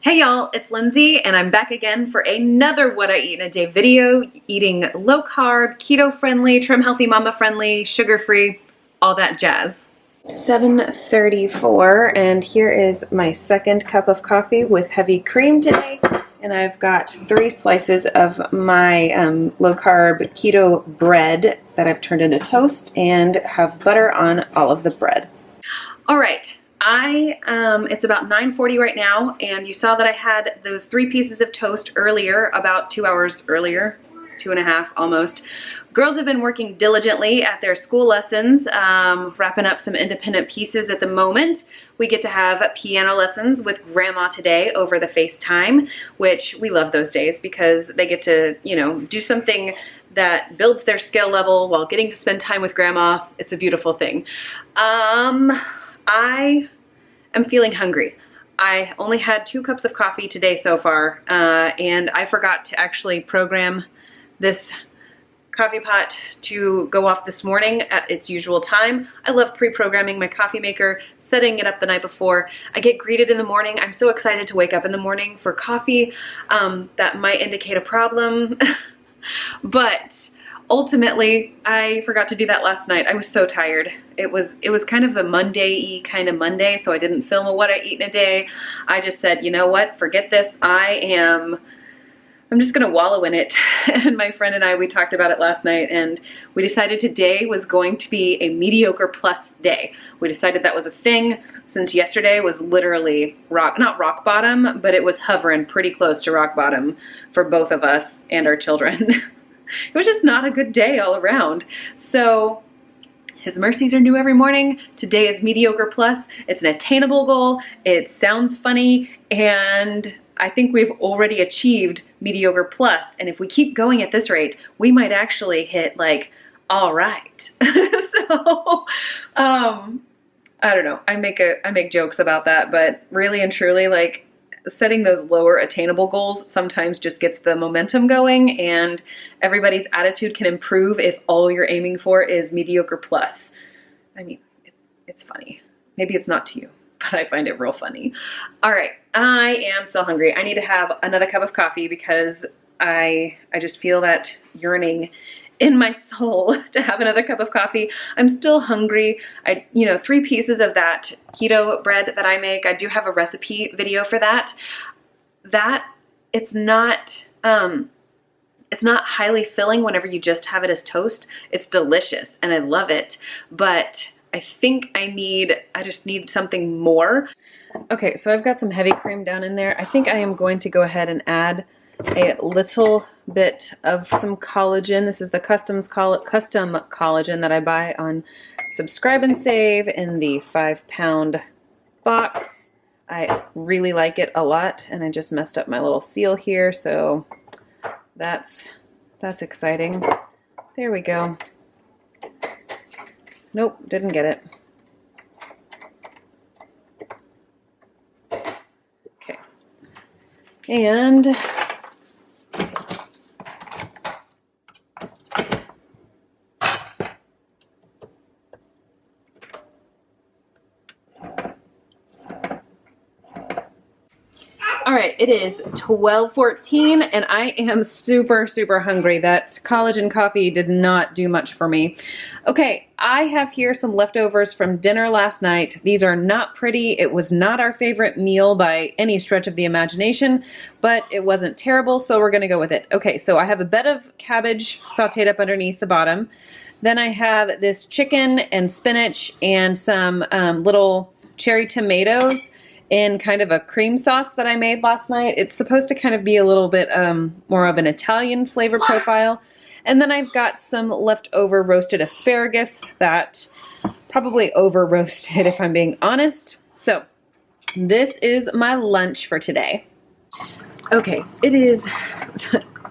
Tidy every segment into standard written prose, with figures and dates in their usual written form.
Hey y'all, it's Lindsay and I'm back again for another What I Eat in a Day video, eating low carb, keto friendly, trim healthy, mama friendly, sugar free, all that jazz. 7:34 and here is my second cup of coffee with heavy cream today, and I've got 3 slices of my low carb keto bread that I've turned into toast and have butter on all of the bread. All right. It's about 9:40 right now, and you saw that I had those 3 pieces of toast earlier, about 2 hours earlier, 2.5 almost. Girls have been working diligently at their school lessons, wrapping up some independent pieces at the moment. We get to have piano lessons with Grandma today over the FaceTime, which we love those days because they get to, do something that builds their skill level while getting to spend time with Grandma. It's a beautiful thing. I am feeling hungry. I only had 2 cups of coffee today so far, and I forgot to actually program this coffee pot to go off this morning at its usual time. I love pre-programming my coffee maker, setting it up the night before. I get greeted in the morning. I'm so excited to wake up in the morning for coffee. That might indicate a problem, but ultimately, I forgot to do that last night. I was so tired. It was kind of a Monday-y kind of Monday, so I didn't film a What I Eat in a Day. I just said, you know what, forget this. I'm just gonna wallow in it. And my friend and I, we talked about it last night, and we decided today was going to be a mediocre plus day. We decided that was a thing since yesterday was literally not rock bottom, but it was hovering pretty close to rock bottom for both of us and our children. It was just not a good day all around. So His mercies are new every morning. Today is mediocre plus. It's an attainable goal. It sounds funny, and I think we've already achieved mediocre plus. And if we keep going at this rate, we might actually hit like, all right. So, I don't know. I make jokes about that, but really and truly, like, setting those lower attainable goals sometimes just gets the momentum going, and everybody's attitude can improve if all you're aiming for is mediocre plus. I mean, it's funny. Maybe it's not to you, but I find it real funny. All right, I am still hungry. I need to have another cup of coffee because I just feel that yearning in my soul to have another cup of coffee. I'm still hungry. 3 pieces of that keto bread that I make, I do have a recipe video for that. It's not highly filling whenever you just have it as toast. It's delicious and I love it, but I think I just need something more. Okay, so I've got some heavy cream down in there. I think I am going to go ahead and add a little bit of some collagen. This is the custom collagen that I buy on Subscribe and Save in the 5-pound box. I really like it a lot, and I just messed up my little seal here, so that's exciting. There we go. Nope, didn't get it. Okay. And all right, it is 12:14 and I am super, super hungry. That collagen coffee did not do much for me. Okay, I have here some leftovers from dinner last night. These are not pretty. It was not our favorite meal by any stretch of the imagination, but it wasn't terrible, so we're gonna go with it. Okay, so I have a bed of cabbage sauteed up underneath the bottom. Then I have this chicken and spinach and some little cherry tomatoes in kind of a cream sauce that I made last night. It's supposed to kind of be a little bit more of an Italian flavor profile. And then I've got some leftover roasted asparagus that probably over roasted if I'm being honest. So this is my lunch for today. Okay, it is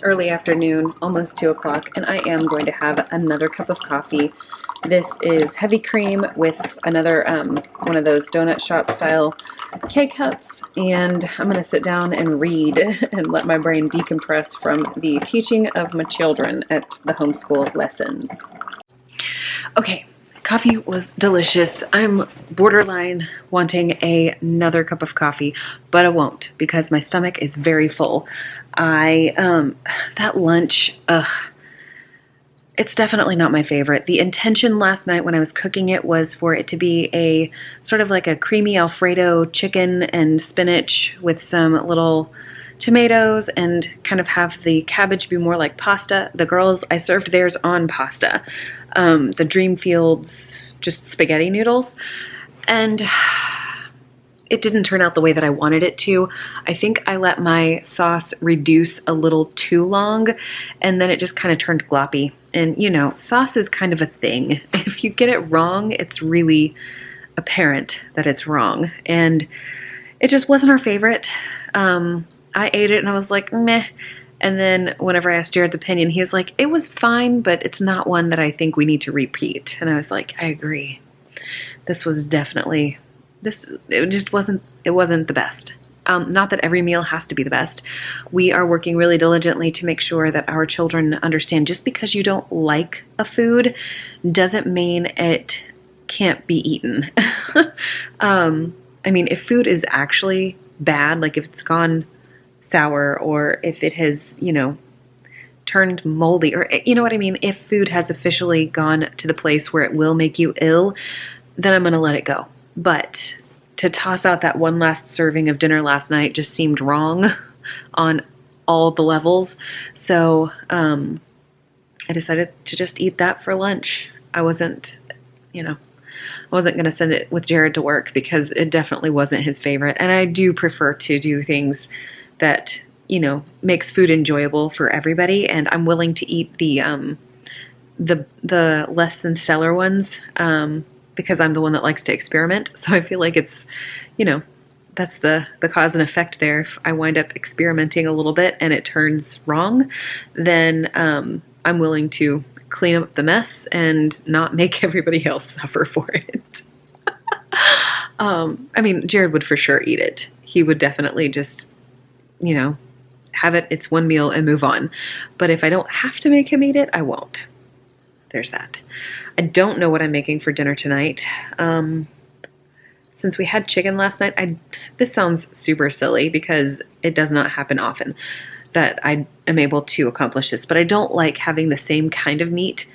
early afternoon, almost 2 o'clock, and I am going to have another cup of coffee. This is heavy cream with another one of those donut shop style K-cups, and I'm going to sit down and read and let my brain decompress from the teaching of my children at the homeschool lessons. Okay, Coffee was delicious. I'm borderline wanting another cup of coffee, but I won't because my stomach is very full. That lunch, it's definitely not my favorite. The intention last night when I was cooking it was for it to be a sort of like a creamy Alfredo chicken and spinach with some little tomatoes and kind of have the cabbage be more like pasta. The girls, I served theirs on pasta. The Dreamfields, just spaghetti noodles. And it didn't turn out the way that I wanted it to. I think I let my sauce reduce a little too long and then it just kind of turned gloppy. And you know, sauce is kind of a thing. If you get it wrong, it's really apparent that it's wrong. And it just wasn't our favorite. I ate it and I was like, meh. And then whenever I asked Jared's opinion, he was like, it was fine, but it's not one that I think we need to repeat. And I was like, I agree. This was definitely, it wasn't the best. Not that every meal has to be the best. We are working really diligently to make sure that our children understand just because you don't like a food doesn't mean it can't be eaten. I mean, if food is actually bad, like if it's gone sour or if it has, you know, turned moldy or, you know what I mean? If food has officially gone to the place where it will make you ill, then I'm going to let it go. But to toss out that one last serving of dinner last night just seemed wrong on all the levels. So I decided to just eat that for lunch. I wasn't going to send it with Jared to work because it definitely wasn't his favorite. And I do prefer to do things that, you know, makes food enjoyable for everybody. And I'm willing to eat the less than stellar ones because I'm the one that likes to experiment. So I feel like it's, you know, that's the cause and effect there. If I wind up experimenting a little bit and it turns wrong, then I'm willing to clean up the mess and not make everybody else suffer for it. I mean, Jared would for sure eat it. He would definitely just, you know, have it. It's one meal and move on. But if I don't have to make him eat it, I won't. There's that. I don't know what I'm making for dinner tonight. Since we had chicken last night, this sounds super silly because it does not happen often that I am able to accomplish this, but I don't like having the same kind of meat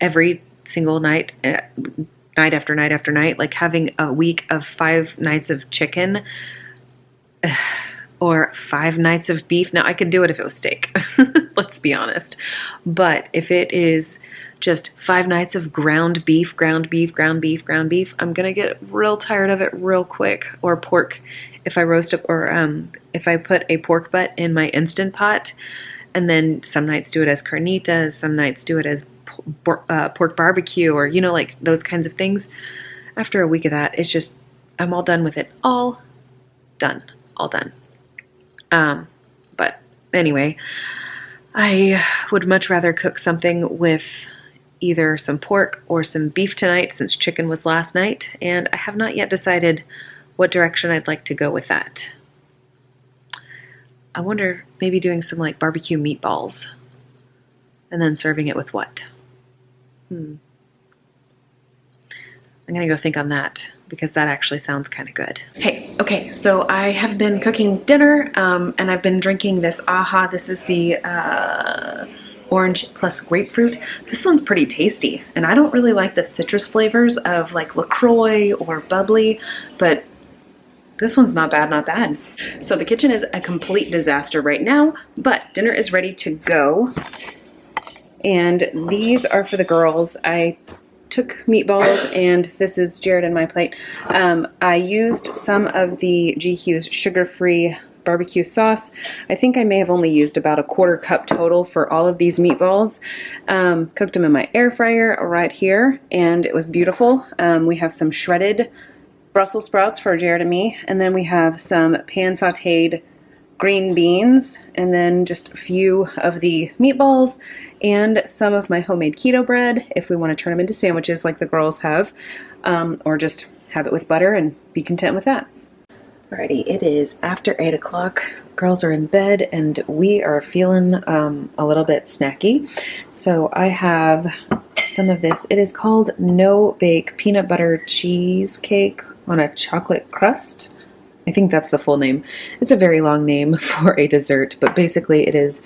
every single night, night after night after night, like having a week of 5 nights of chicken or 5 nights of beef. Now, I could do it if it was steak, let's be honest. But if it is just 5 nights of ground beef, I'm going to get real tired of it real quick. Or pork, if I roast up, or if I put a pork butt in my Instant Pot, and then some nights do it as carnitas, some nights do it as pork barbecue, or, you know, like those kinds of things. After a week of that, it's just, I'm all done with it. All done. But anyway, I would much rather cook something with either some pork or some beef tonight since chicken was last night, and I have not yet decided what direction I'd like to go with that. I wonder, maybe doing some like barbecue meatballs and then serving it with what? I'm gonna go think on that because that actually sounds kind of good. Hey, okay, so I have been cooking dinner and I've been drinking this AHA. This is the orange plus grapefruit. This one's pretty tasty, and I don't really like the citrus flavors of like LaCroix or bubbly, but this one's not bad. So the kitchen is a complete disaster right now, but dinner is ready to go. And these are for the girls. I took meatballs, and this is Jared and my plate. I used some of the GQ's sugar-free barbecue sauce. I think I may have only used about a 1/4 cup total for all of these meatballs. Cooked them in my air fryer right here, and it was beautiful. We have some shredded Brussels sprouts for Jared and me, and then we have some pan sauteed green beans, and then just a few of the meatballs and some of my homemade keto bread if we want to turn them into sandwiches like the girls have, or just have it with butter and be content with that. Alrighty, it is after 8 o'clock. Girls are in bed and we are feeling a little bit snacky. So I have some of this. It is called No Bake Peanut Butter Cheesecake on a Chocolate Crust. I think that's the full name. It's a very long name for a dessert, but basically it is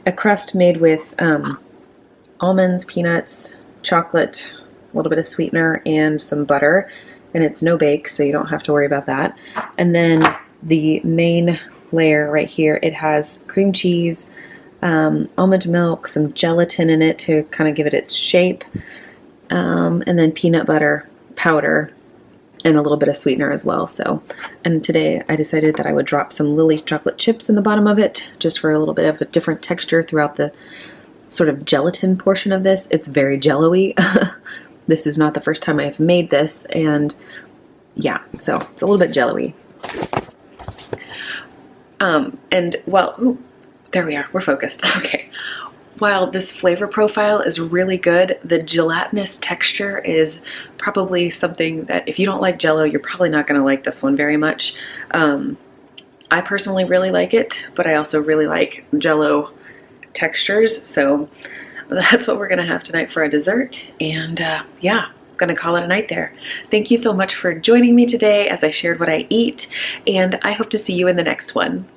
a crust made with almonds, peanuts, chocolate, a little bit of sweetener, and some butter. And it's no bake, so you don't have to worry about that. And then the main layer right here, it has cream cheese, almond milk, some gelatin in it to kind of give it its shape, and then peanut butter powder and a little bit of sweetener as well. So, and today I decided that I would drop some Lily's chocolate chips in the bottom of it just for a little bit of a different texture throughout the sort of gelatin portion of this. It's very jello-y. This is not the first time I've made this, and yeah, so it's a little bit jello-y. And well, ooh, there we are, we're focused. Okay. While this flavor profile is really good, the gelatinous texture is probably something that if you don't like Jell-O, you're probably not going to like this one very much. I personally really like it, but I also really like Jell-O textures, so that's what we're going to have tonight for a dessert. And yeah, I'm going to call it a night there. Thank you so much for joining me today as I shared what I eat, and I hope to see you in the next one.